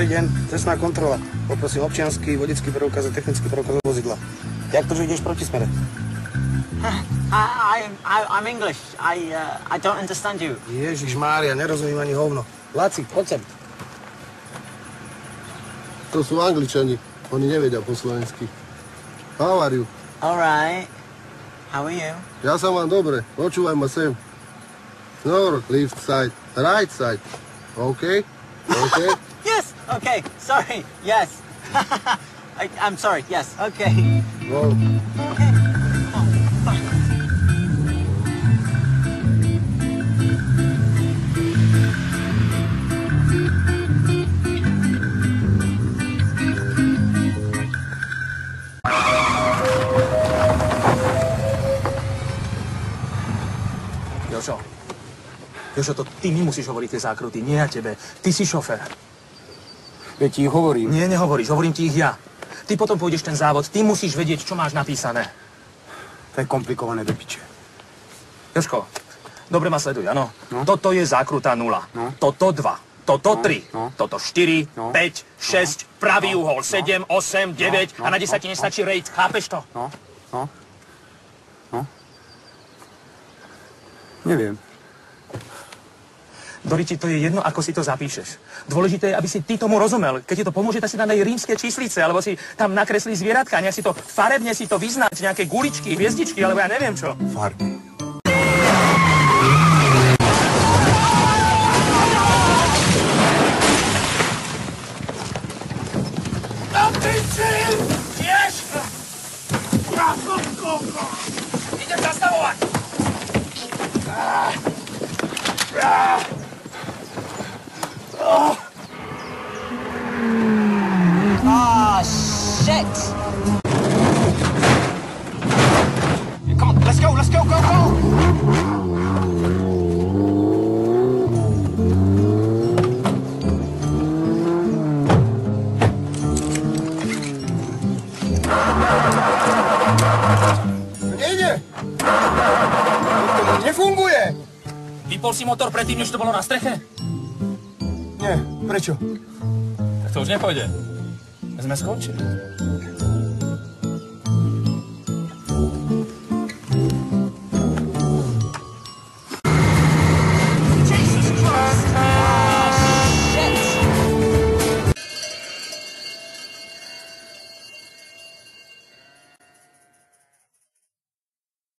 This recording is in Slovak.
deň, cestná kontrola. Poprosím občiansky, vodický preukaz a technický preukaz vozidla. Jak to, že ideš proti smere? I'm English. I don't understand you. Ježiš Mária, nerozumím ani hovno. Laci, poď sem. To sú Angličani. Oni nevedia po slovensky. How are you? All right. How are you? Ja sa mám dobre. Počúvaj ma sem. North, left side, right side. OK? OK? Yes. Okay. Sorry. Yes. I'm sorry. Yes. Okay. No. Okay. Jožo, to ty mi musíš hovoriť tie zákruty, nie ja tebe. Ty si šofér. Veď ti ich hovorím. Nie, nehovoríš, hovorím ti ich ja. Ty potom pôjdeš ten závod, ty musíš vedieť, čo máš napísané. To je komplikované do piče. Jožko, dobre ma sleduj, áno? No. Toto je zákruta 0, No. toto 2, toto 3, No. toto 4, No. 5, 6, pravý uhol, 7, 8, 9 a na 10 ti nestačí rejt, chápeš to? No. Neviem. Doriti, to je jedno, ako si to zapíšeš. Dôležité je, aby si ty tomu rozumel. Keď ti to pomôže, tak si tam daj rímske číslice, alebo si tam nakreslí zvieratka, nejak si to farebne si to vyznať, nejaké guličky, hviezdičky, alebo ja neviem čo. Farby. Na piči! Tiež! Idem zastavovať! Ah, shit! Come on, let's go, go! Nejde! To nefunguje! Vypol si motor predtým, než to bolo na streche? Nie, prečo? Tak to už nepôjde. Sme skončili.